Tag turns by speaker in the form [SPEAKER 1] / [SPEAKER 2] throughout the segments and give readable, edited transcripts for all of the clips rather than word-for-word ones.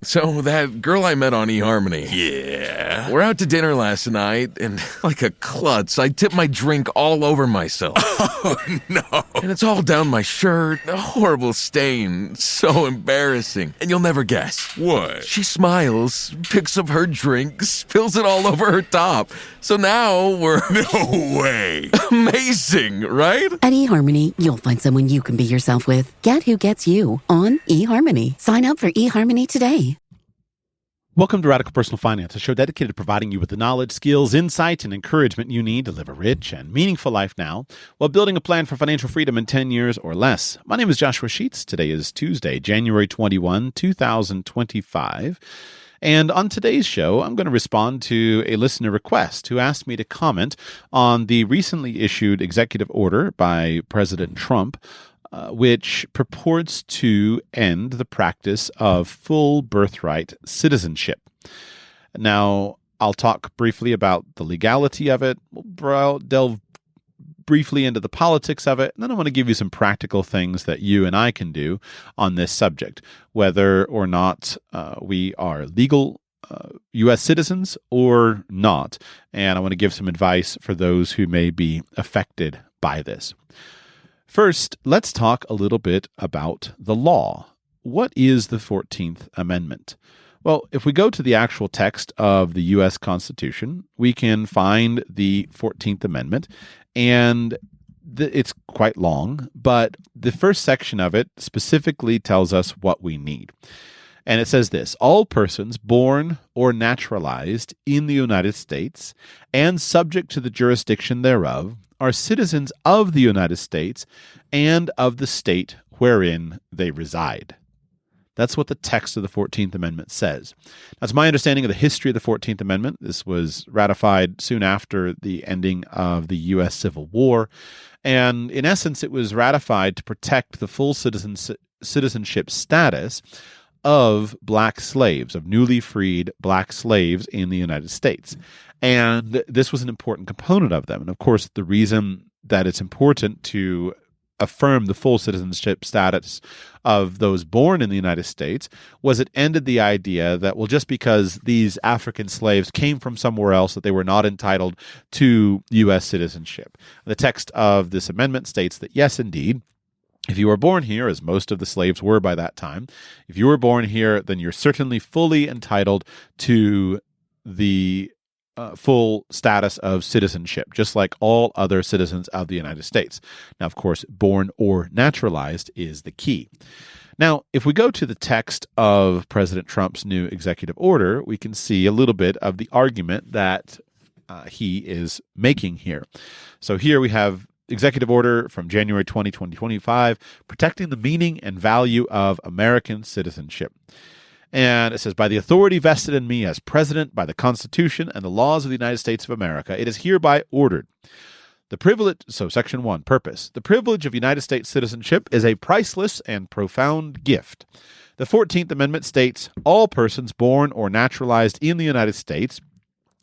[SPEAKER 1] So, that girl I met on eHarmony.
[SPEAKER 2] Yeah.
[SPEAKER 1] We're out to dinner last night, and like a klutz, I tipped my drink all over myself.
[SPEAKER 2] Oh, no.
[SPEAKER 1] And it's all down my shirt, a horrible stain, so embarrassing. And you'll never guess.
[SPEAKER 2] What?
[SPEAKER 1] She smiles, picks up her drink, spills it all over her top. So now we're...
[SPEAKER 2] No way.
[SPEAKER 1] Amazing, right?
[SPEAKER 3] At eHarmony, you'll find someone you can be yourself with. Get who gets you on eHarmony. Sign up for eHarmony today.
[SPEAKER 4] Welcome to Radical Personal Finance, a show dedicated to providing you with the knowledge, skills, insight, and encouragement you need to live a rich and meaningful life now while building a plan for financial freedom in 10 years or less. My name is Joshua Sheets. Today is Tuesday, January 21, 2025. And on today's show, I'm going to respond to a listener request who asked me to comment on the recently issued executive order by President Trump which purports to end the practice of full birthright citizenship. Now, I'll talk briefly about the legality of it. We'll delve briefly into the politics of it, and then I want to give you some practical things that you and I can do on this subject, whether or not we are legal U.S. citizens or not. And I want to give some advice for those who may be affected by this. First, let's talk a little bit about the law. What is the 14th Amendment? Well, if we go to the actual text of the U.S. Constitution, we can find the 14th Amendment, and it's quite long, but the first section of it specifically tells us what we need. And it says this: all persons born or naturalized in the United States and subject to the jurisdiction thereof are citizens of the United States and of the state wherein they reside. That's what the text of the 14th Amendment says. That's my understanding of the history of the 14th Amendment. This was ratified soon after the ending of the U.S. Civil War. And in essence, it was ratified to protect the full citizenship status of black slaves, of newly freed black slaves in the United States. And this was an important component of them. And of course, the reason that it's important to affirm the full citizenship status of those born in the United States was it ended the idea that, well, just because these African slaves came from somewhere else, that they were not entitled to U.S. citizenship. The text of this amendment states that, yes, indeed, if you were born here, as most of the slaves were by that time, if you were born here, then you're certainly fully entitled to the full status of citizenship, just like all other citizens of the United States. Now, of course, born or naturalized is the key. Now, if we go to the text of President Trump's new executive order, we can see a little bit of the argument that he is making here. So here we have Executive Order from January 20, 2025, protecting the meaning and value of American citizenship. And it says, by the authority vested in me as president by the Constitution and the laws of the United States of America, it is hereby ordered. The privilege, so Section 1, purpose. The privilege of United States citizenship is a priceless and profound gift. The 14th Amendment states, all persons born or naturalized in the United States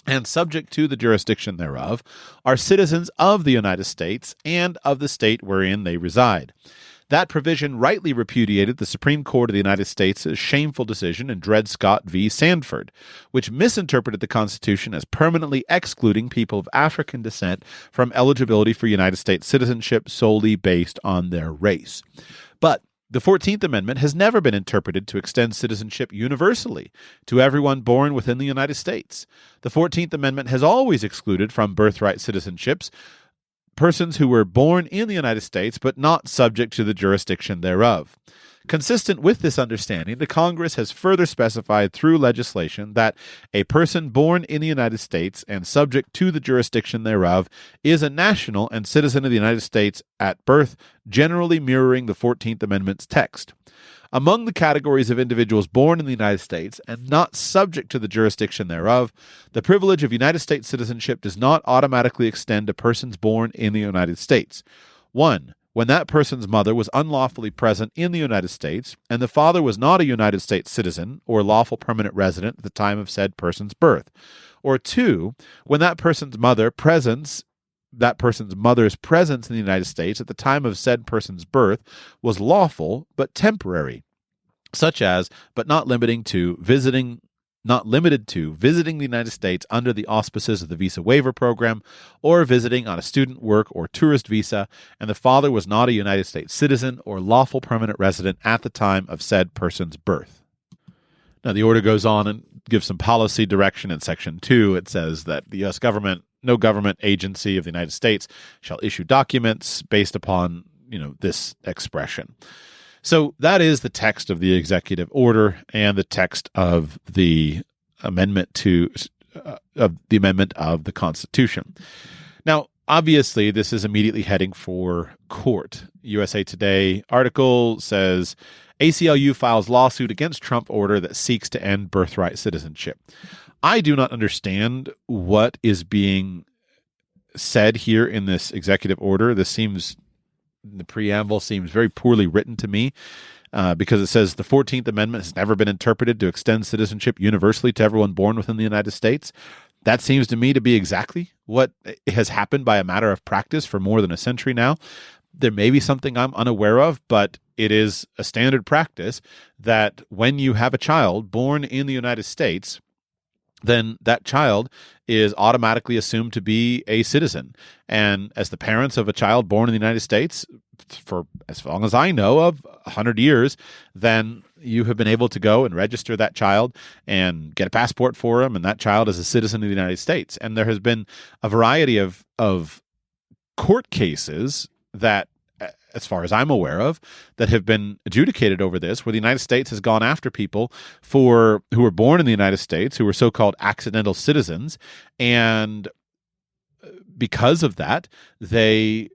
[SPEAKER 4] and subject to the jurisdiction thereof are citizens of the United States and of the state wherein they reside. That provision rightly repudiated the Supreme Court of the United States' shameful decision in Dred Scott v. Sandford, which misinterpreted the Constitution as permanently excluding people of African descent from eligibility for United States citizenship solely based on their race. But the 14th Amendment has never been interpreted to extend citizenship universally to everyone born within the United States. The 14th Amendment has always excluded from birthright citizenships persons who were born in the United States but not subject to the jurisdiction thereof. Consistent with this understanding, the Congress has further specified through legislation that a person born in the United States and subject to the jurisdiction thereof is a national and citizen of the United States at birth, generally mirroring the 14th Amendment's text. Among the categories of individuals born in the United States and not subject to the jurisdiction thereof, the privilege of United States citizenship does not automatically extend to persons born in the United States. 1. When that person's mother was unlawfully present in the United States, and the father was not a United States citizen or lawful permanent resident at the time of said person's birth. Or 2. When that person's mother's presence in the United States at the time of said person's birth was lawful but temporary. such as, but not limited to visiting the United States under the auspices of the Visa Waiver Program or visiting on a student, work, or tourist visa, and the father was not a United States citizen or lawful permanent resident at the time of said person's birth. Now, the order goes on and gives some policy direction in Section 2. It says that the U.S. government, no government agency of the United States shall issue documents based upon, this expression. So that is the text of the executive order and the text of the amendment of the Constitution. Now, obviously, this is immediately heading for court. USA Today article says ACLU files lawsuit against Trump order that seeks to end birthright citizenship. I do not understand what is being said here in this executive order. The preamble seems very poorly written to me because it says the 14th Amendment has never been interpreted to extend citizenship universally to everyone born within the United States. That seems to me to be exactly what has happened by a matter of practice for more than a century now. There may be something I'm unaware of, but it is a standard practice that when you have a child born in the United States, then that child is automatically assumed to be a citizen. And as the parents of a child born in the United States, for as long as I know of, 100 years, then you have been able to go and register that child and get a passport for him, and that child is a citizen of the United States. And there has been a variety of court cases that, as far as I'm aware of, that have been adjudicated over this, where the United States has gone after people who were born in the United States, who were so-called accidental citizens, and because of that, they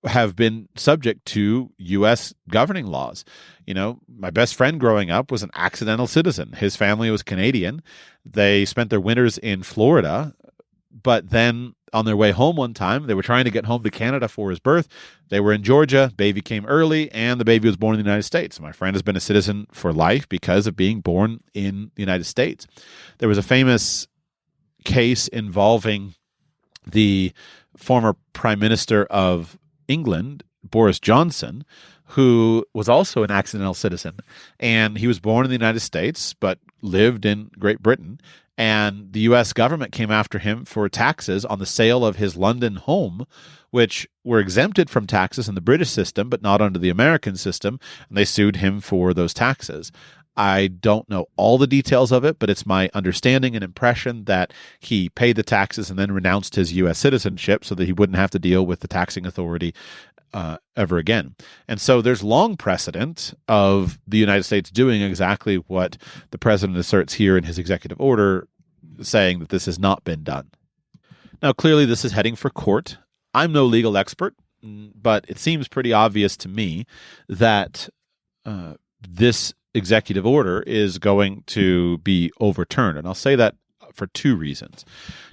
[SPEAKER 4] have been subject to U.S. governing laws. My best friend growing up was an accidental citizen. His family was Canadian. They spent their winters in Florida, but then on their way home one time, they were trying to get home to Canada for his birth. They were in Georgia. Baby came early, and the baby was born in the United States. My friend has been a citizen for life because of being born in the United States. There was a famous case involving the former Prime Minister of England, Boris Johnson, who was also an accidental citizen. And he was born in the United States, but lived in Great Britain. And the U.S. government came after him for taxes on the sale of his London home, which were exempted from taxes in the British system, but not under the American system. And they sued him for those taxes. I don't know all the details of it, but it's my understanding and impression that he paid the taxes and then renounced his U.S. citizenship so that he wouldn't have to deal with the taxing authority ever again. And so there's long precedent of the United States doing exactly what the president asserts here in his executive order, saying that this has not been done. Now, clearly this is heading for court. I'm no legal expert, but it seems pretty obvious to me that this executive order is going to be overturned. And I'll say that for two reasons.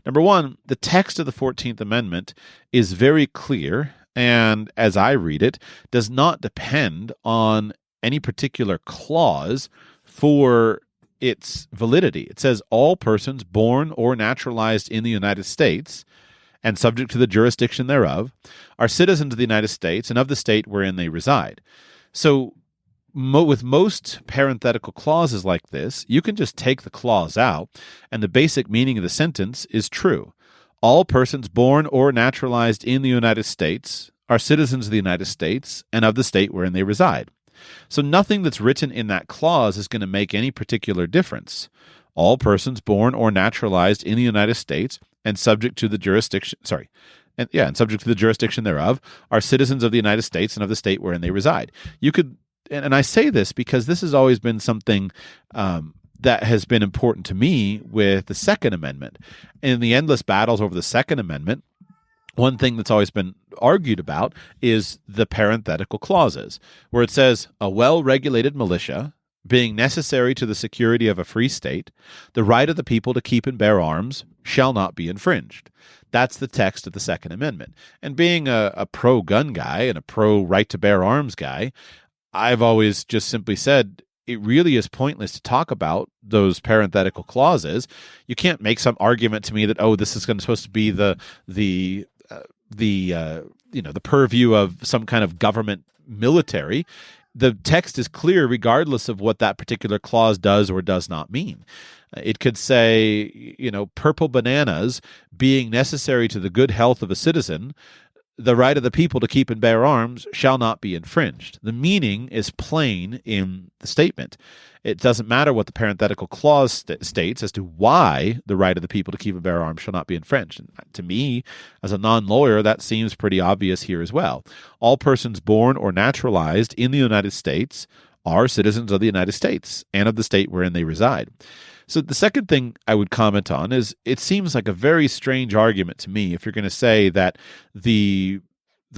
[SPEAKER 4] Number one, the text of the 14th Amendment is very clear, and as I read it, does not depend on any particular clause for its validity. It says all persons born or naturalized in the United States and subject to the jurisdiction thereof are citizens of the United States and of the state wherein they reside. So with most parenthetical clauses like this, you can just take the clause out, and the basic meaning of the sentence is true. All persons born or naturalized in the United States are citizens of the United States and of the state wherein they reside. So nothing that's written in that clause is going to make any particular difference. All persons born or naturalized in the United States and subject to the jurisdiction, and subject to the jurisdiction thereof are citizens of the United States and of the state wherein they reside. You could, and I say this because this has always been something that has been important to me with the Second Amendment. In the endless battles over the Second Amendment, one thing that's always been argued about is the parenthetical clauses, where it says, a well-regulated militia, being necessary to the security of a free state, the right of the people to keep and bear arms shall not be infringed. That's the text of the Second Amendment. And being a pro-gun guy and a pro-right-to-bear-arms guy, I've always just simply said, it really is pointless to talk about those parenthetical clauses. You can't make some argument to me that, this is supposed to be the purview of some kind of government military. the text is clear regardless of what that particular clause does or does not mean. It could say, purple bananas being necessary to the good health of a citizen, the right of the people to keep and bear arms shall not be infringed. The meaning is plain in the statement. It doesn't matter what the parenthetical clause states as to why the right of the people to keep and bear arms shall not be infringed. And to me, as a non-lawyer, that seems pretty obvious here as well. All persons born or naturalized in the United States are citizens of the United States and of the state wherein they reside. So the second thing I would comment on is it seems like a very strange argument to me if you're going to say that the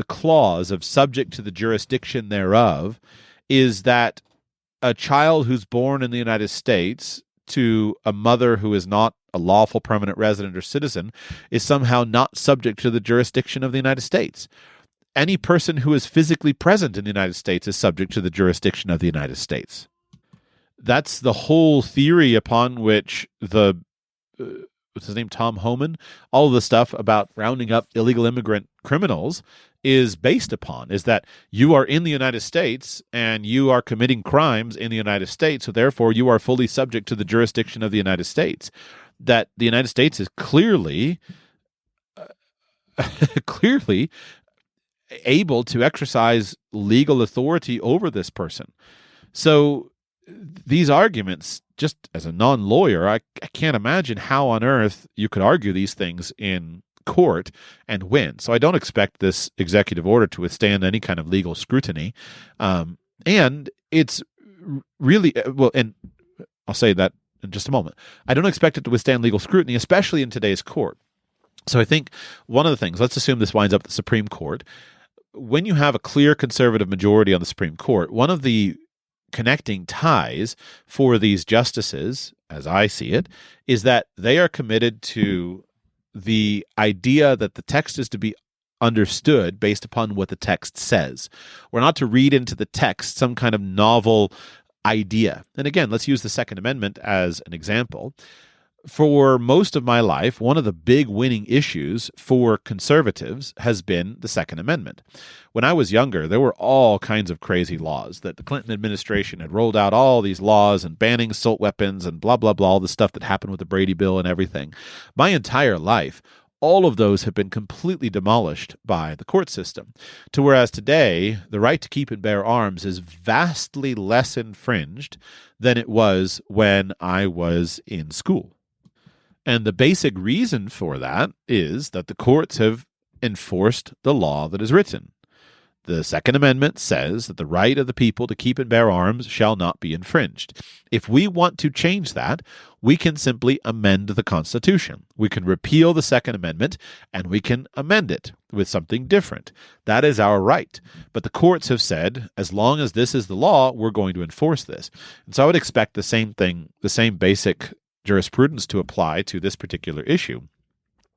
[SPEAKER 4] clause of subject to the jurisdiction thereof is that a child who's born in the United States to a mother who is not a lawful permanent resident or citizen is somehow not subject to the jurisdiction of the United States. Any person who is physically present in the United States is subject to the jurisdiction of the United States. That's the whole theory upon which what's his name, Tom Homan, all of the stuff about rounding up illegal immigrant criminals is based upon, is that you are in the United States and you are committing crimes in the United States, so therefore you are fully subject to the jurisdiction of the United States. That the United States is clearly able to exercise legal authority over this person. So these arguments, just as a non-lawyer, I can't imagine how on earth you could argue these things in court and win. So I don't expect this executive order to withstand any kind of legal scrutiny. And it's really, and I'll say that in just a moment. I don't expect it to withstand legal scrutiny, especially in today's court. So I think one of the things, let's assume this winds up at the Supreme Court. When you have a clear conservative majority on the Supreme Court, one of the connecting ties for these justices, as I see it, is that they are committed to the idea that the text is to be understood based upon what the text says. We're not to read into the text some kind of novel idea. And again, let's use the Second Amendment as an example. For most of my life, one of the big winning issues for conservatives has been the Second Amendment. When I was younger, there were all kinds of crazy laws that the Clinton administration had rolled out, all these laws and banning assault weapons and blah, blah, blah, all the stuff that happened with the Brady Bill and everything. My entire life, all of those have been completely demolished by the court system. To whereas today, the right to keep and bear arms is vastly less infringed than it was when I was in school. And the basic reason for that is that the courts have enforced the law that is written. The Second Amendment says that the right of the people to keep and bear arms shall not be infringed. If we want to change that, we can simply amend the Constitution. We can repeal the Second Amendment and we can amend it with something different. That is our right. But the courts have said, as long as this is the law, we're going to enforce this. And so I would expect the same thing, the same basic jurisprudence to apply to this particular issue,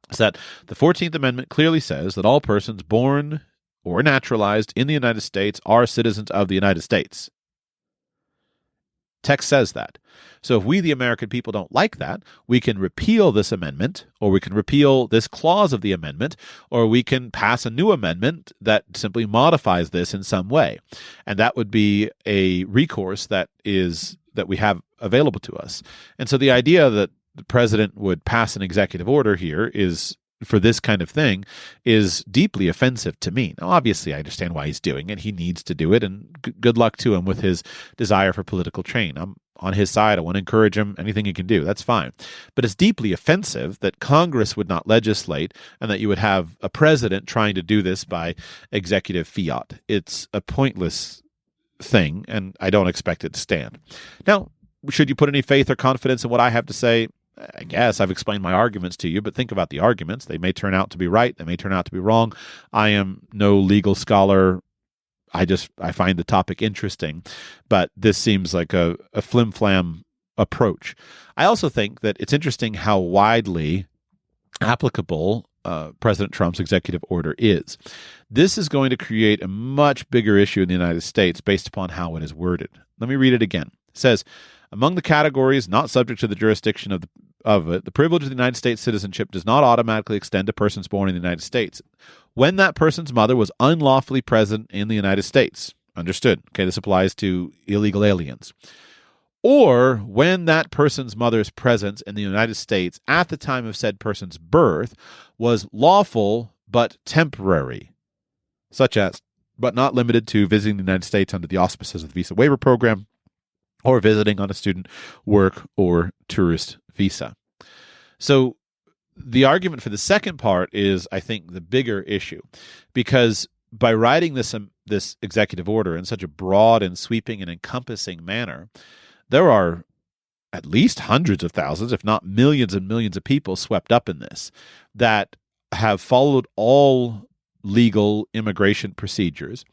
[SPEAKER 4] is that the 14th Amendment clearly says that all persons born or naturalized in the United States are citizens of the United States. Text says that. So if we, the American people, don't like that, we can repeal this amendment, or we can repeal this clause of the amendment, or we can pass a new amendment that simply modifies this in some way. And that would be a recourse that we have available to us. And so the idea that the president would pass an executive order here is, for this kind of thing, is deeply offensive to me. Now, obviously, I understand why he's doing it. He needs to do it, and good luck to him with his desire for political change. I'm on his side. I want to encourage him. Anything he can do, that's fine. But it's deeply offensive that Congress would not legislate and that you would have a president trying to do this by executive fiat. It's a pointless thing, and I don't expect it to stand. Now, should you put any faith or confidence in what I have to say? I guess I've explained my arguments to you, but think about the arguments. They may turn out to be right. They may turn out to be wrong. I am no legal scholar. I find the topic interesting, but this seems like a flim-flam approach. I also think that it's interesting how widely applicable President Trump's executive order is. This is going to create a much bigger issue in the United States based upon how it is worded. Let me read it again. It says, among the categories not subject to the jurisdiction of it, the privilege of the United States citizenship does not automatically extend to persons born in the United States when that person's mother was unlawfully present in the United States. Understood. Okay, this applies to illegal aliens. Or when that person's mother's presence in the United States at the time of said person's birth was lawful but temporary, such as, but not limited to, visiting the United States under the auspices of the Visa Waiver Program or visiting on a student, work, or tourist visa. So the argument for the second part is, I think, the bigger issue, because by writing this executive order in such a broad and sweeping and encompassing manner, there are at least hundreds of thousands, if not millions and millions of people swept up in this that have followed all legal immigration procedures,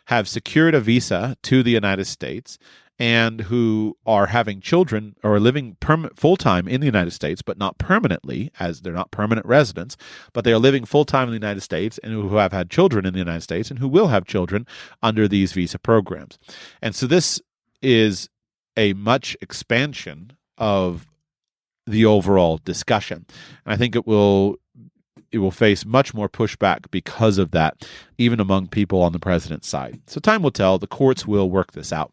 [SPEAKER 4] have secured a visa to the United States, and who are having children or are living full-time in the United States, but not permanently, as they're not permanent residents, but they are living full-time in the United States and who have had children in the United States and who will have children under these visa programs. And so this is a much expansion of the overall discussion. And I think it will face much more pushback because of that, even among people on the president's side. So time will tell. The courts will work this out.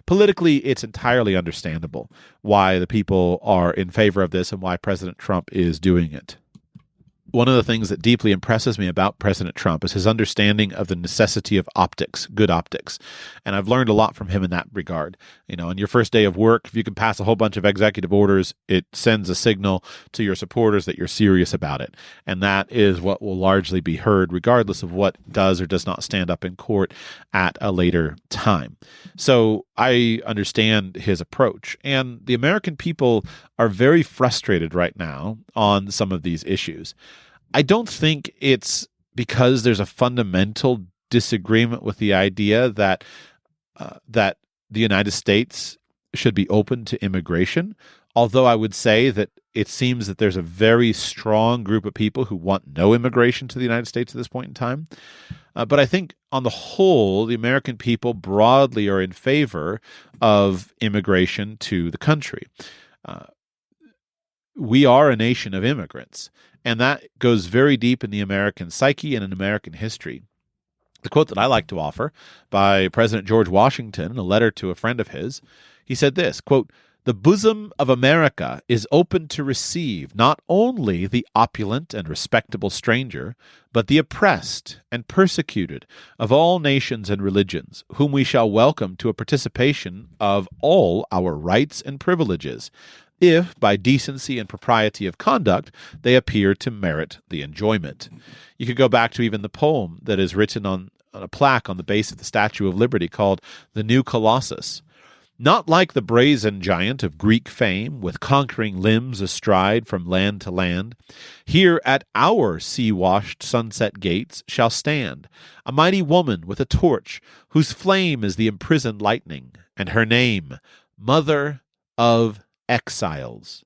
[SPEAKER 4] Politically, it's entirely understandable why the people are in favor of this and why President Trump is doing it. One of the things that deeply impresses me about President Trump is his understanding of the necessity of optics, good optics. And I've learned a lot from him in that regard. You know, on your first day of work, if you can pass a whole bunch of executive orders, it sends a signal to your supporters that you're serious about it. And that is what will largely be heard, regardless of what does or does not stand up in court at a later time. So I understand his approach. And the American people are very frustrated right now on some of these issues. I don't think it's because there's a fundamental disagreement with the idea that that the United States should be open to immigration, although I would say that it seems that there's a very strong group of people who want no immigration to the United States at this point in time. But I think on the whole, the American people broadly are in favor of immigration to the country. We are a nation of immigrants, and that goes very deep in the American psyche and in American history. The quote that I like to offer by President George Washington in a letter to a friend of his, he said this, quote, "The bosom of America is open to receive not only the opulent and respectable stranger, but the oppressed and persecuted of all nations and religions, whom we shall welcome to a participation of all our rights and privileges, if by decency and propriety of conduct they appear to merit the enjoyment." You could go back to even the poem that is written on a plaque on the base of the Statue of Liberty called "The New Colossus." Not like the brazen giant of Greek fame, with conquering limbs astride from land to land, here at our sea-washed sunset gates shall stand a mighty woman with a torch, whose flame is the imprisoned lightning, and her name, Mother of Exiles.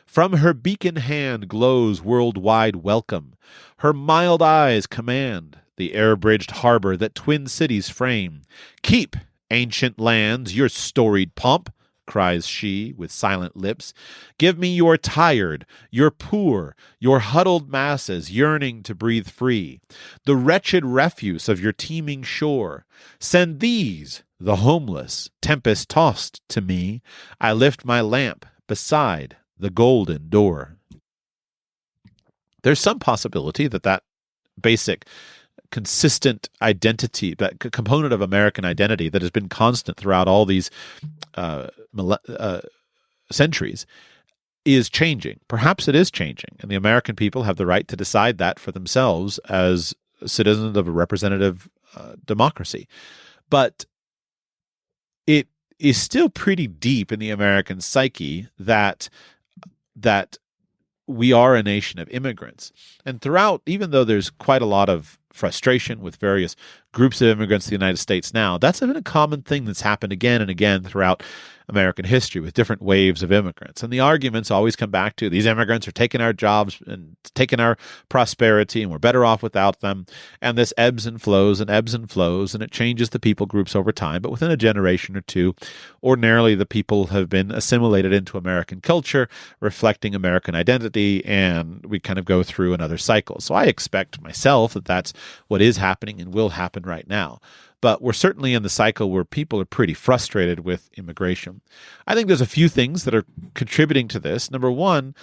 [SPEAKER 4] From her beacon hand glows worldwide welcome. Her mild eyes command the air-bridged harbor that twin cities frame. "Keep, ancient lands, your storied pomp," cries she with silent lips. "Give me your tired, your poor, your huddled masses yearning to breathe free, the wretched refuse of your teeming shore. Send these, the homeless, tempest-tossed, to me. I lift my lamp beside the golden door." There's some possibility that basic consistent identity, that component of American identity that has been constant throughout all these centuries, is changing. Perhaps it is changing, and the American people have the right to decide that for themselves as citizens of a representative democracy. But it is still pretty deep in the American psyche that we are a nation of immigrants. And throughout, even though there's quite a lot of frustration with various groups of immigrants to the United States now, that's been a common thing that's happened again and again throughout American history with different waves of immigrants. And the arguments always come back to these immigrants are taking our jobs and taking our prosperity, and we're better off without them. And this ebbs and flows, and it changes the people groups over time. But within a generation or two, ordinarily the people have been assimilated into American culture, reflecting American identity, and we kind of go through another cycle. So I expect myself that that's what is happening and will happen right now. But we're certainly in the cycle where people are pretty frustrated with immigration. I think there's a few things that are contributing to this. Number one,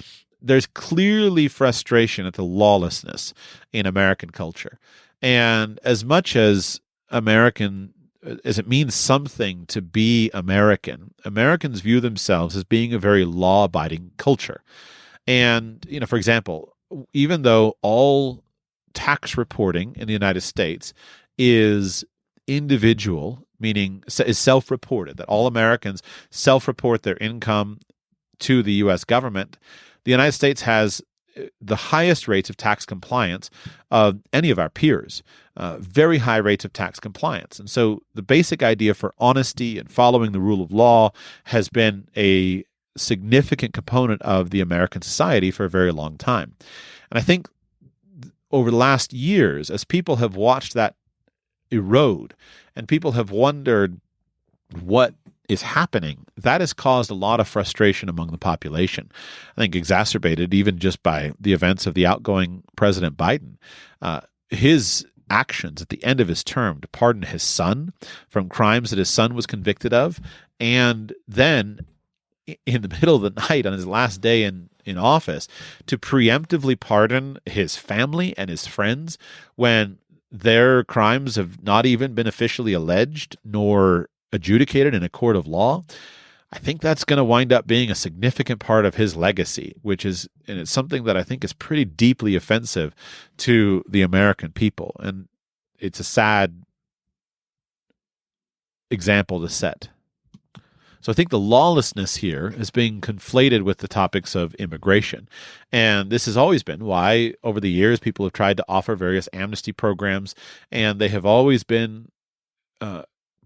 [SPEAKER 4] there's clearly frustration at the lawlessness in American culture. And as much as it means something to be American, Americans view themselves as being a very law-abiding culture. And, for example, even though all tax reporting in the United States is individual, meaning is self-reported, that all Americans self-report their income to the U.S. government, the United States has the highest rates of tax compliance of any of our peers, very high rates of tax compliance. And so the basic idea for honesty and following the rule of law has been a significant component of the American society for a very long time. And I think over the last years, as people have watched that erode and people have wondered what is happening, that has caused a lot of frustration among the population. I think exacerbated even just by the events of the outgoing President Biden. His actions at the end of his term to pardon his son from crimes that his son was convicted of, and then in the middle of the night on his last day in office to preemptively pardon his family and his friends when their crimes have not even been officially alleged nor adjudicated in a court of law. I think that's going to wind up being a significant part of his legacy, and it's something that I think is pretty deeply offensive to the American people. And it's a sad example to set. So I think the lawlessness here is being conflated with the topics of immigration. And this has always been why, over the years, people have tried to offer various amnesty programs, and they have always been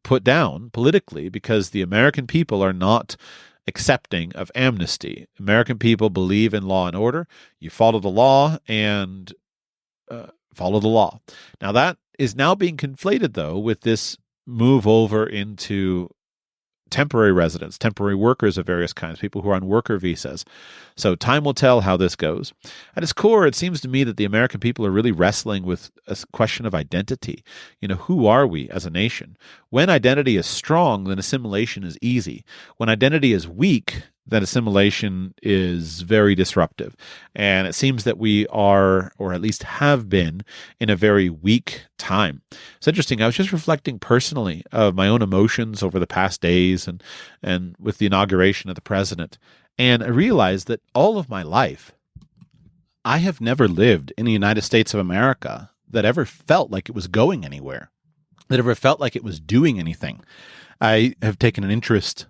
[SPEAKER 4] put down politically because the American people are not accepting of amnesty. American people believe in law and order. You follow the law and follow the law. Now, that is now being conflated, though, with this move over into temporary residents, temporary workers of various kinds, people who are on worker visas. So time will tell how this goes. At its core, it seems to me that the American people are really wrestling with a question of identity. Who are we as a nation? When identity is strong, then assimilation is easy. When identity is weak, then assimilation is very disruptive. And it seems that we are, or at least have been, in a very weak time. It's interesting. I was just reflecting personally of my own emotions over the past days and with the inauguration of the president. And I realized that all of my life, I have never lived in the United States of America that ever felt like it was going anywhere, that ever felt like it was doing anything. I have taken an interest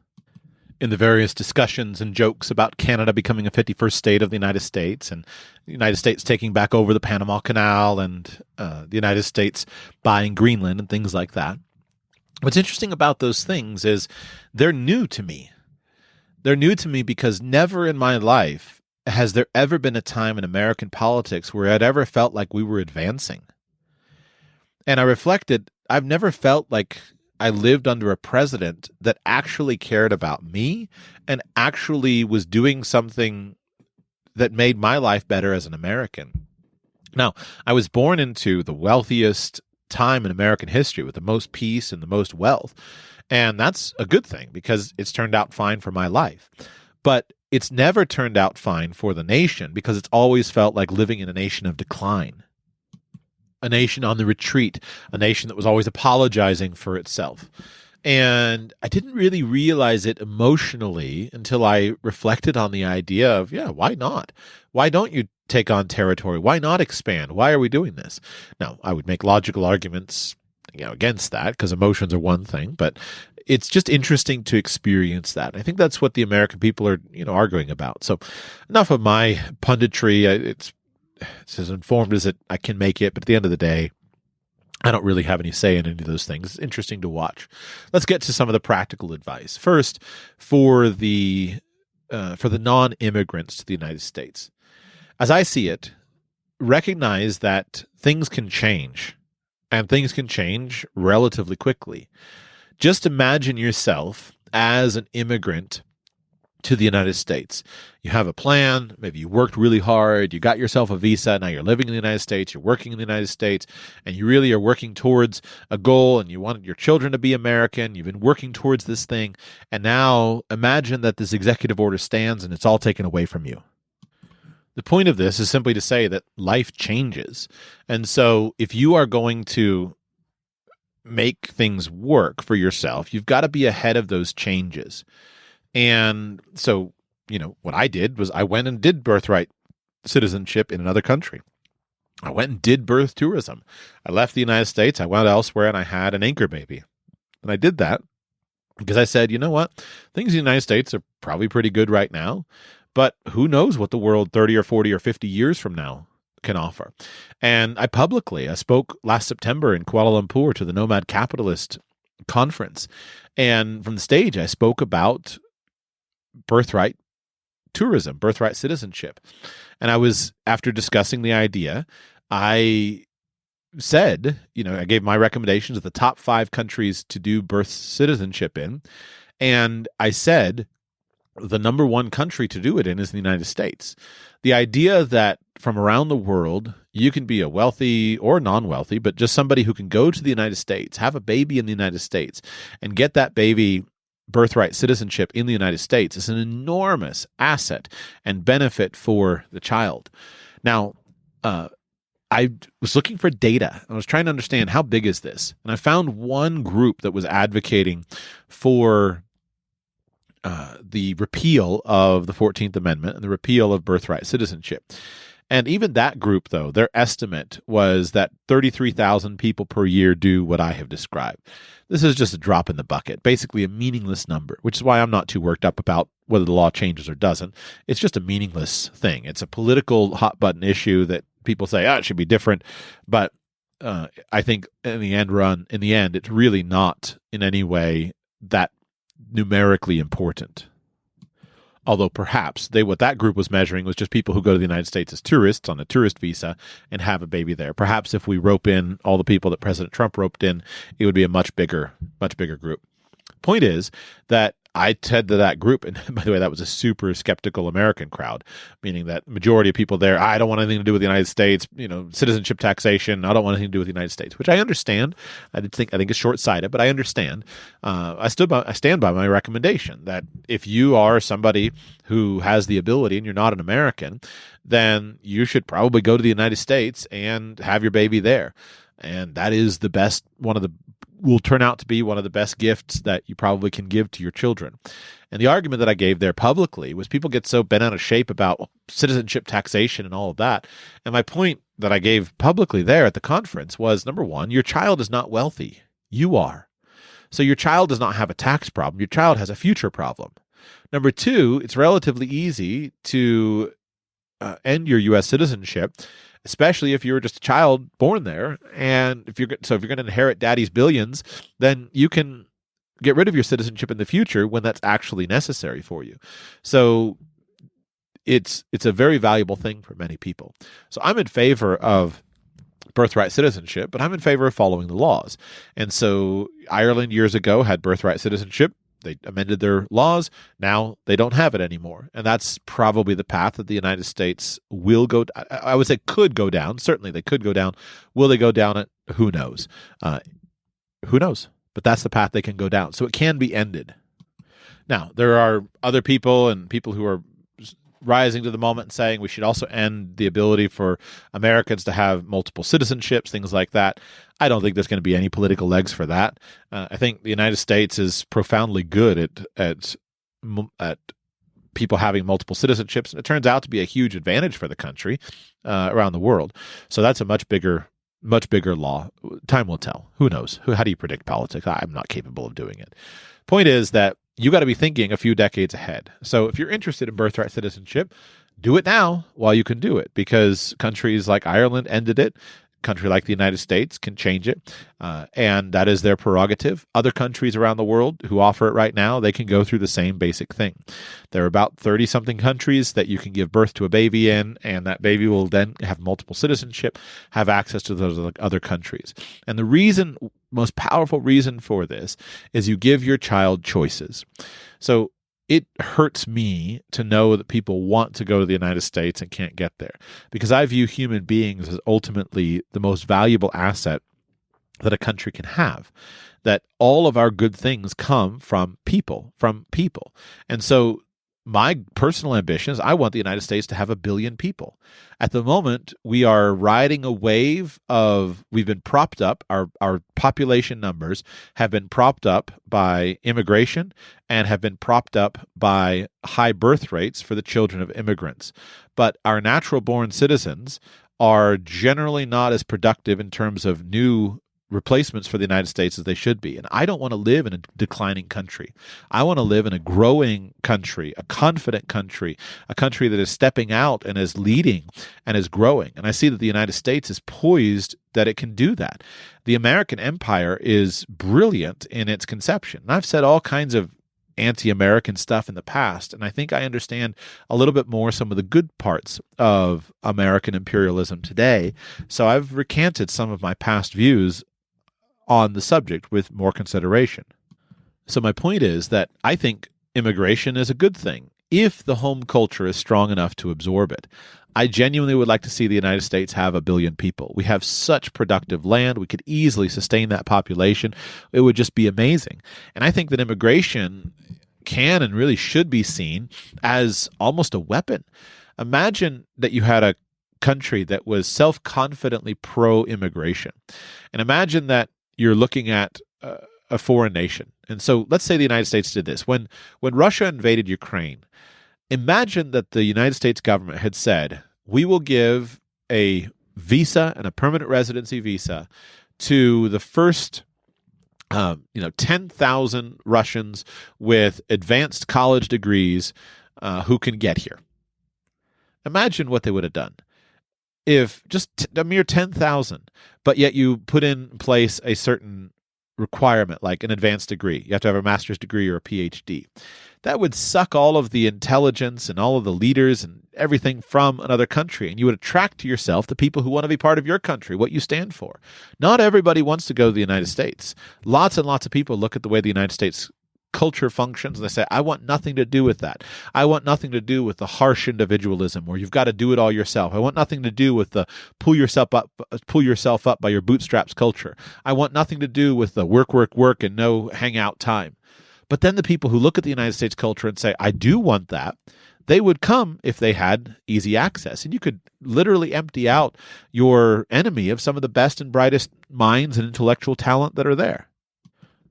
[SPEAKER 4] in the various discussions and jokes about Canada becoming a 51st state of the United States and the United States taking back over the Panama Canal and the United States buying Greenland and things like that. What's interesting about those things is they're new to me. They're new to me because never in my life has there ever been a time in American politics where I'd ever felt like we were advancing. And I reflected, I've never felt like I lived under a president that actually cared about me and actually was doing something that made my life better as an American. Now, I was born into the wealthiest time in American history with the most peace and the most wealth. And that's a good thing because it's turned out fine for my life. But it's never turned out fine for the nation because it's always felt like living in a nation of decline. A nation on the retreat, a nation that was always apologizing for itself. And I didn't really realize it emotionally until I reflected on the idea of, why not? Why don't you take on territory? Why not expand? Why are we doing this? Now, I would make logical arguments against that because emotions are one thing, but it's just interesting to experience that. I think that's what the American people are, arguing about. So enough of my punditry. It's as informed as I can make it, but at the end of the day, I don't really have any say in any of those things. It's interesting to watch. Let's get to some of the practical advice. First, for the non-immigrants to the United States. As I see it, recognize that things can change, and things can change relatively quickly. Just imagine yourself as an immigrant to the United States. You have a plan, maybe you worked really hard, you got yourself a visa, now you're living in the United States, you're working in the United States, and you really are working towards a goal, and you wanted your children to be American, you've been working towards this thing, and now imagine that this executive order stands and it's all taken away from you. The point of this is simply to say that life changes. And so if you are going to make things work for yourself, you've got to be ahead of those changes. And so, what I did was I went and did birthright citizenship in another country. I went and did birth tourism. I left the United States, I went elsewhere, and I had an anchor baby. And I did that because I said, you know what? Things in the United States are probably pretty good right now. But who knows what the world 30 or 40 or 50 years from now can offer. And I spoke last September in Kuala Lumpur to the Nomad Capitalist Conference. And from the stage, I spoke about birthright tourism, birthright citizenship. And after discussing the idea, I said, I gave my recommendations of the top 5 countries to do birth citizenship in. And I said, the number 1 country to do it in is the United States. The idea that from around the world, you can be a wealthy or non-wealthy, but just somebody who can go to the United States, have a baby in the United States, and get that baby birthright citizenship in the United States is an enormous asset and benefit for the child. Now, I was looking for data. I was trying to understand how big is this? And I found one group that was advocating for the repeal of the 14th Amendment and the repeal of birthright citizenship. And even that group, though, their estimate was that 33,000 people per year do what I have described. This is just a drop in the bucket, basically a meaningless number, which is why I'm not too worked up about whether the law changes or doesn't. It's just a meaningless thing. It's a political hot-button issue that people say, it should be different. But I think in the end, it's really not in any way that numerically important. Although perhaps what that group was measuring was just people who go to the United States as tourists on a tourist visa and have a baby there. Perhaps if we rope in all the people that President Trump roped in, it would be a much bigger group. Point is that I said to that group, and by the way, that was a super skeptical American crowd, meaning that majority of people there, I don't want anything to do with the United States, citizenship taxation, I don't want anything to do with the United States, which I understand. I think it's short-sighted, but I understand. I stand by my recommendation that if you are somebody who has the ability and you're not an American, then you should probably go to the United States and have your baby there. And that is will turn out to be one of the best gifts that you probably can give to your children. And the argument that I gave there publicly was people get so bent out of shape about citizenship taxation and all of that. And my point that I gave publicly there at the conference was, number 1, your child is not wealthy. You are. So your child does not have a tax problem. Your child has a future problem. Number 2, it's relatively easy to end your U.S. citizenship, especially if you're just a child born there. And if you're going to inherit daddy's billions, then you can get rid of your citizenship in the future when that's actually necessary for you. So it's a very valuable thing for many people. So I'm in favor of birthright citizenship, but I'm in favor of following the laws. And so Ireland years ago had birthright citizenship. They amended their laws. Now they don't have it anymore. And that's probably the path that the United States will go. I would say could go down. Certainly they could go down. Will they go down it? Who knows? Who knows? But that's the path they can go down. So it can be ended. Now, there are other people and people who are rising to the moment and saying we should also end the ability for Americans to have multiple citizenships, things like that. I don't think there's going to be any political legs for that. I think the United States is profoundly good at people having multiple citizenships, and it turns out to be a huge advantage for the country around the world. So that's a much bigger law. Time will tell. Who knows? How do you predict politics? I'm not capable of doing it. Point is that you got to be thinking a few decades ahead. So if you're interested in birthright citizenship, do it now while you can do it, because countries like Ireland ended it. A country like the United States can change it, and that is their prerogative. Other countries around the world who offer it right now, they can go through the same basic thing. There are about 30-something countries that you can give birth to a baby in, and that baby will then have multiple citizenship, have access to those other countries. And the most powerful reason for this is you give your child choices. So it hurts me to know that people want to go to the United States and can't get there, because I view human beings as ultimately the most valuable asset that a country can have, that all of our good things come from people. And so my personal ambition is I want the United States to have 1 billion people. At the moment, we are riding a wave we've been propped up, our population numbers have been propped up by immigration and have been propped up by high birth rates for the children of immigrants. But our natural-born citizens are generally not as productive in terms of new replacements for the United States as they should be. And I don't want to live in a declining country. I want to live in a growing country, a confident country, a country that is stepping out and is leading and is growing. And I see that the United States is poised that it can do that. The American empire is brilliant in its conception. And I've said all kinds of anti-American stuff in the past, and I think I understand a little bit more some of the good parts of American imperialism today. So I've recanted some of my past views on the subject with more consideration. So my point is that I think immigration is a good thing if the home culture is strong enough to absorb it. I genuinely would like to see the United States have 1 billion people. We have such productive land. We could easily sustain that population. It would just be amazing. And I think that immigration can and really should be seen as almost a weapon. Imagine that you had a country that was self-confidently pro-immigration. And imagine that you're looking at a foreign nation. And so let's say the United States did this. When Russia invaded Ukraine, imagine that the United States government had said, we will give a visa and a permanent residency visa to the first 10,000 Russians with advanced college degrees who can get here. Imagine what they would have done if just a mere 10,000, but yet you put in place a certain requirement like an advanced degree. You have to have a master's degree or a PhD. That would suck all of the intelligence and all of the leaders and everything from another country, and you would attract to yourself the people who want to be part of your country, what you stand for. Not everybody wants to go to the United States. Lots and lots of people look at the way the United States culture functions and they say, I want nothing to do with that. I want nothing to do with the harsh individualism where you've got to do it all yourself. I want nothing to do with the pull yourself up by your bootstraps culture. I want nothing to do with the work and no hangout time. But then the people who look at the United States culture and say, I do want that, they would come if they had easy access. And you could literally empty out your enemy of some of the best and brightest minds and intellectual talent that are there.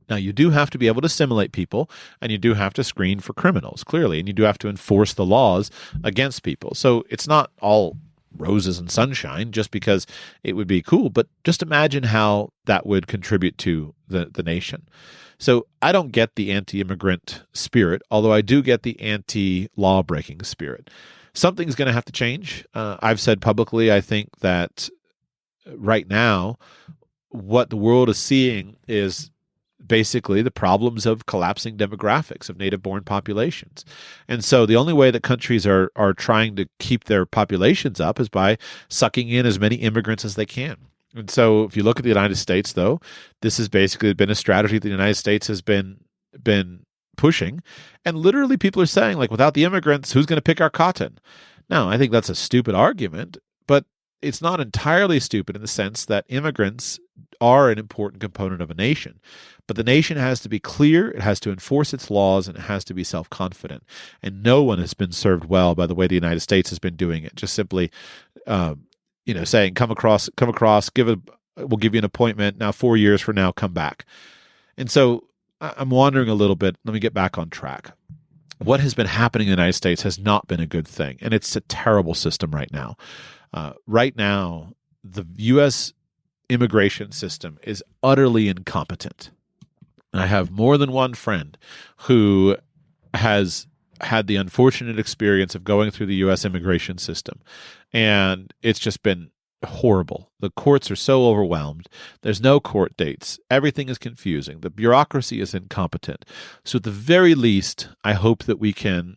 [SPEAKER 4] Now, you do have to be able to assimilate people, and you do have to screen for criminals, clearly, and you do have to enforce the laws against people. So it's not all roses and sunshine just because it would be cool, but just imagine how that would contribute to the nation. So I don't get the anti-immigrant spirit, although I do get the anti-law-breaking spirit. Something's going to have to change. I've said publicly, I think that right now, what the world is seeing is basically the problems of collapsing demographics of native-born populations. And so the only way that countries are trying to keep their populations up is by sucking in as many immigrants as they can. And so if you look at the United States, though, this has basically been a strategy that the United States has been pushing. And literally people are saying, like, without the immigrants, who's going to pick our cotton? Now, I think that's a stupid argument, but it's not entirely stupid in the sense that immigrants are an important component of a nation. But the nation has to be clear, it has to enforce its laws, and it has to be self-confident. And no one has been served well by the way the United States has been doing it. Just simply, saying, come across, we'll give you an appointment. Now, 4 years from now, come back. And so I'm wandering a little bit. Let me get back on track. What has been happening in the United States has not been a good thing. And it's a terrible system right now. Right now, the U.S. immigration system is utterly incompetent. And I have more than one friend who has had the unfortunate experience of going through the U.S. immigration system. And it's just been horrible. The courts are so overwhelmed. There's no court dates. Everything is confusing. The bureaucracy is incompetent. So at the very least, I hope that we can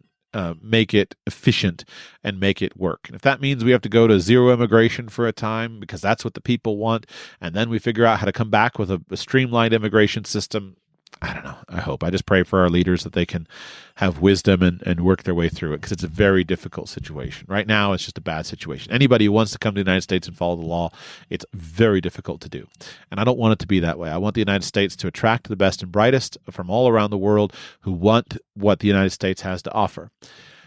[SPEAKER 4] make it efficient and make it work. And if that means we have to go to zero immigration for a time because that's what the people want, and then we figure out how to come back with a streamlined immigration system, I don't know. I hope. I just pray for our leaders that they can have wisdom and work their way through it, because it's a very difficult situation. Right now, it's just a bad situation. Anybody who wants to come to the United States and follow the law, it's very difficult to do. And I don't want it to be that way. I want the United States to attract the best and brightest from all around the world who want what the United States has to offer.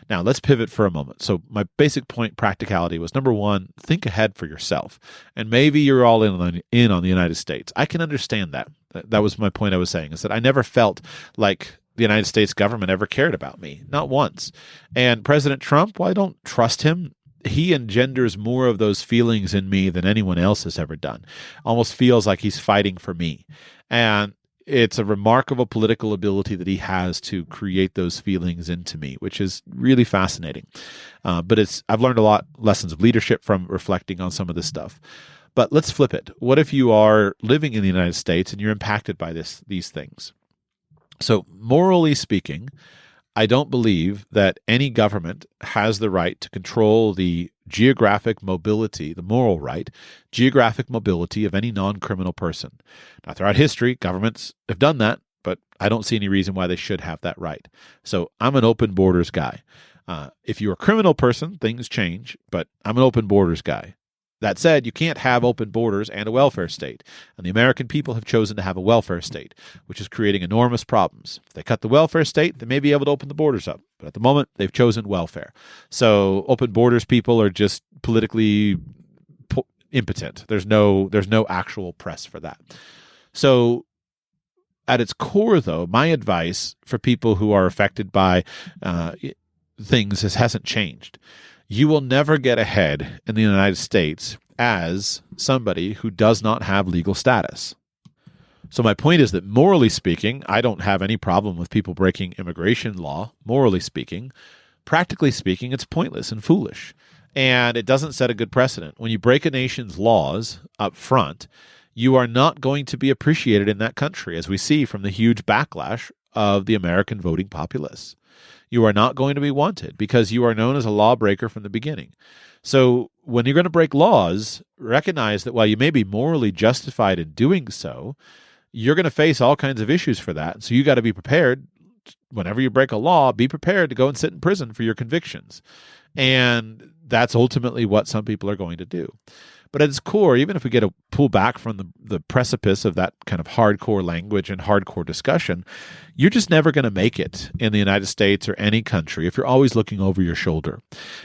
[SPEAKER 4] Now, let's pivot for a moment. So my basic point, practicality, was number one, think ahead for yourself. And maybe you're all in on the United States. I can understand that. That was my point I was saying, is that I never felt like the United States government ever cared about me. Not once. And President Trump, well, I don't trust him. He engenders more of those feelings in me than anyone else has ever done. Almost feels like he's fighting for me. And it's a remarkable political ability that he has to create those feelings into me, which is really fascinating. But I've learned a lot lessons of leadership from reflecting on some of this stuff. But let's flip it. What if you are living in the United States and you're impacted by these things? So morally speaking, I don't believe that any government has the right to control the geographic mobility, the moral right, geographic mobility of any non-criminal person. Now, throughout history, governments have done that, but I don't see any reason why they should have that right. So I'm an open borders guy. If you're a criminal person, things change, but I'm an open borders guy. That said, you can't have open borders and a welfare state. And the American people have chosen to have a welfare state, which is creating enormous problems. If they cut the welfare state, they may be able to open the borders up. But at the moment, they've chosen welfare. So open borders people are just politically impotent. There's no actual press for that. So at its core, though, my advice for people who are affected by things hasn't changed. You will never get ahead in the United States as somebody who does not have legal status. So my point is that morally speaking, I don't have any problem with people breaking immigration law, morally speaking. Practically speaking, it's pointless and foolish. And it doesn't set a good precedent. When you break a nation's laws up front, you are not going to be appreciated in that country, as we see from the huge backlash of the American voting populace. You are not going to be wanted because you are known as a lawbreaker from the beginning. So when you're going to break laws, recognize that while you may be morally justified in doing so, you're going to face all kinds of issues for that. So you got to be prepared. Whenever you break a law, be prepared to go and sit in prison for your convictions. And that's ultimately what some people are going to do. But at its core, even if we get a pull back from the precipice of that kind of hardcore language and hardcore discussion, you're just never going to make it in the United States or any country if you're always looking over your shoulder.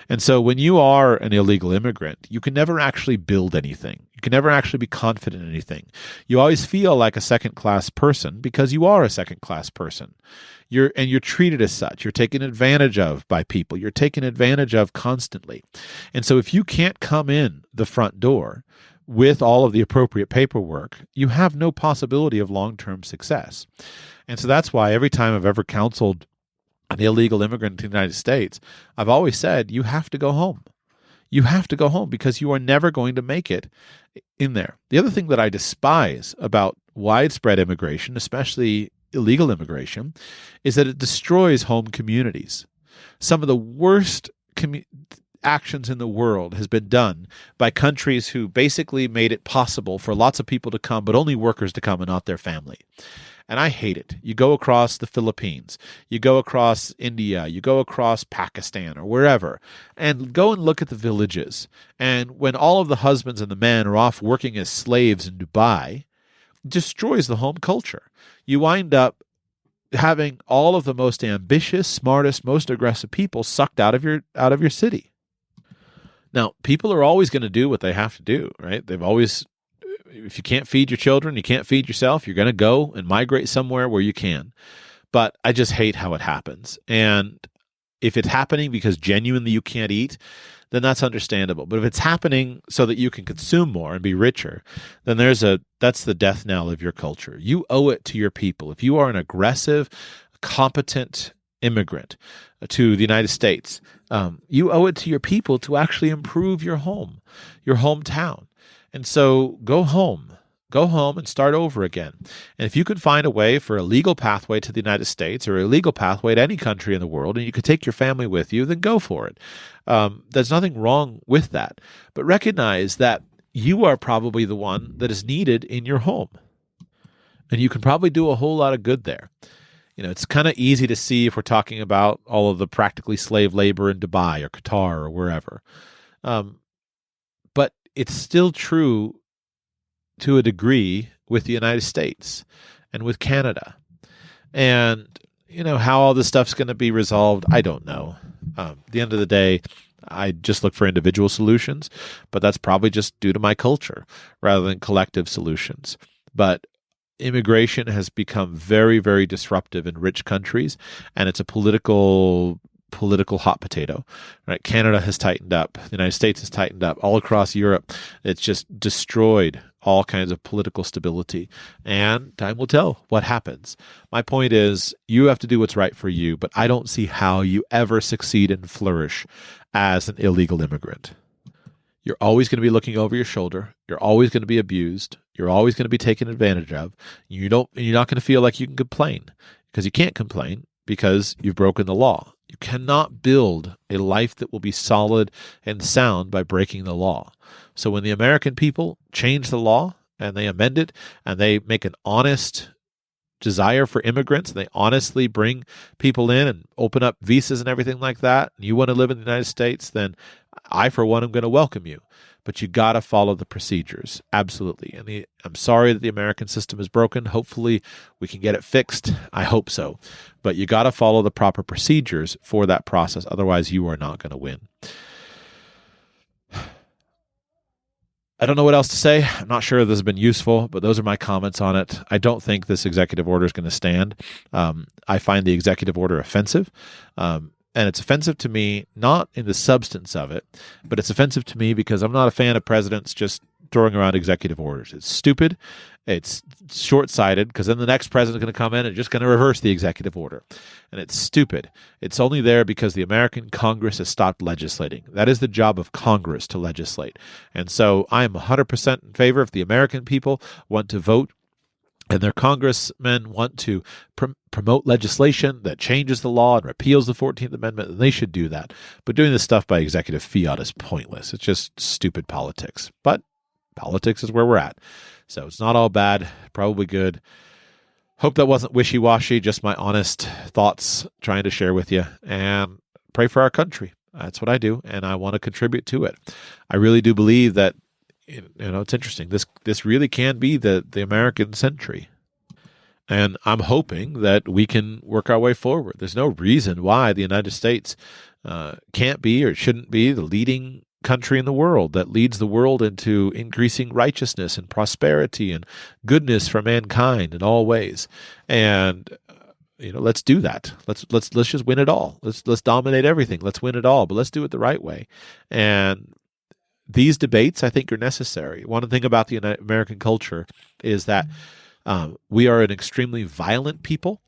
[SPEAKER 4] And so when you are an illegal immigrant, you can never actually build anything. You can never actually be confident in anything. You always feel like a second-class person because you are a second-class person. You're treated as such. You're taken advantage of by people. You're taken advantage of constantly. And so if you can't come in the front door with all of the appropriate paperwork, you have no possibility of long-term success. And so that's why every time I've ever counseled an illegal immigrant to the United States, I've always said, you have to go home. You have to go home because you are never going to make it in there. The other thing that I despise about widespread immigration, especially illegal immigration, is that it destroys home communities. Some of the worst actions in the world has been done by countries who basically made it possible for lots of people to come, but only workers to come and not their family. And I hate it. You go across the Philippines, you go across India, you go across Pakistan or wherever, and go and look at the villages. And when all of the husbands and the men are off working as slaves in Dubai, it destroys the home culture. You wind up having all of the most ambitious, smartest, most aggressive people sucked out of your city. Now, people are always going to do what they have to do, right? They've always, if you can't feed your children, you can't feed yourself, you're going to go and migrate somewhere where you can. But I just hate how it happens. And if it's happening because genuinely you can't eat, then that's understandable. But if it's happening so that you can consume more and be richer, then that's the death knell of your culture. You owe it to your people. If you are an aggressive, competent immigrant to the United States, you owe it to your people to actually improve your home, your hometown. And so go home and start over again. And if you can find a way for a legal pathway to the United States or a legal pathway to any country in the world, and you could take your family with you, then go for it. There's nothing wrong with that. But recognize that you are probably the one that is needed in your home. And you can probably do a whole lot of good there. It's kind of easy to see if we're talking about all of the practically slave labor in Dubai or Qatar or wherever. But it's still true to a degree with the United States and with Canada. And, how all this stuff's going to be resolved, I don't know. At the end of the day, I just look for individual solutions, but that's probably just due to my culture rather than collective solutions. But immigration has become very, very disruptive in rich countries, and it's a political hot potato. Right? Canada has tightened up. The United States has tightened up. All across Europe, it's just destroyed all kinds of political stability. And time will tell what happens. My point is, you have to do what's right for you, but I don't see how you ever succeed and flourish as an illegal immigrant. You're always going to be looking over your shoulder. You're always going to be abused. You're always going to be taken advantage of. You're not going to feel like you can complain, because you can't complain because you've broken the law. You cannot build a life that will be solid and sound by breaking the law. So when the American people change the law and they amend it and they make an honest desire for immigrants, and they honestly bring people in and open up visas and everything like that, and you want to live in the United States, then I, for one, am going to welcome you. But you got to follow the procedures. Absolutely. And I'm sorry that the American system is broken. Hopefully we can get it fixed. I hope so. But you got to follow the proper procedures for that process. Otherwise, you are not going to win. I don't know what else to say. I'm not sure if this has been useful, but those are my comments on it. I don't think this executive order is going to stand. I find the executive order offensive. And it's offensive to me, not in the substance of it, but it's offensive to me because I'm not a fan of presidents just throwing around executive orders. It's stupid. It's short-sighted, because then the next president is going to come in and just going to reverse the executive order. And it's stupid. It's only there because the American Congress has stopped legislating. That is the job of Congress, to legislate. And so I am 100% in favor. If the American people want to vote and their congressmen want to promote legislation that changes the law and repeals the 14th Amendment, then they should do that. But doing this stuff by executive fiat is pointless. It's just stupid politics. But politics is where we're at. So it's not all bad, probably good. Hope that wasn't wishy-washy, just my honest thoughts trying to share with you. And pray for our country. That's what I do, and I want to contribute to it. I really do believe that, it's interesting. This really can be the American century. And I'm hoping that we can work our way forward. There's no reason why the United States can't be or shouldn't be the leading country in the world that leads the world into increasing righteousness and prosperity and goodness for mankind in all ways. And let's do that. Let's just win it all. Let's dominate everything. Let's win it all, but let's do it the right way. And these debates, I think, are necessary. One thing about the American culture is that we are an extremely violent people,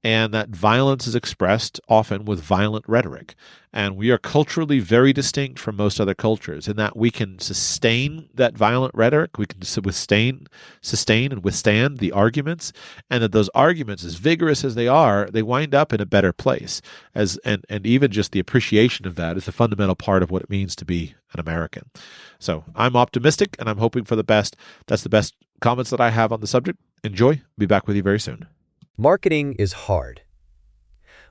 [SPEAKER 4] and that violence is expressed often with violent rhetoric. And we are culturally very distinct from most other cultures in that we can sustain that violent rhetoric, we can sustain and withstand the arguments, and that those arguments, as vigorous as they are, they wind up in a better place. And even just the appreciation of that is a fundamental part of what it means to be an American. So I'm optimistic, and I'm hoping for the best. That's the best comments that I have on the subject. Enjoy. Be back with you very soon.
[SPEAKER 5] Marketing is hard.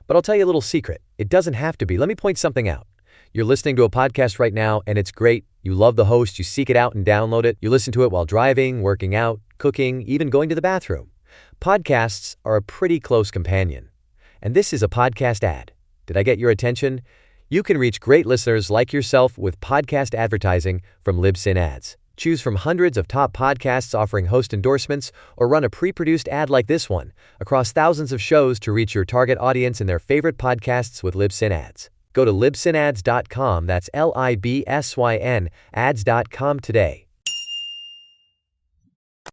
[SPEAKER 5] But I'll tell you a little secret. It doesn't have to be. Let me point something out. You're listening to a podcast right now, and it's great. You love the host. You seek it out and download it. You listen to it while driving, working out, cooking, even going to the bathroom. Podcasts are a pretty close companion. And this is a podcast ad. Did I get your attention? You can reach great listeners like yourself with podcast advertising from Libsyn Ads. Choose from hundreds of top podcasts offering host endorsements, or run a pre-produced ad like this one across thousands of shows to reach your target audience in their favorite podcasts with Libsyn Ads. Go to libsynads.com, that's Libsyn, ads.com today.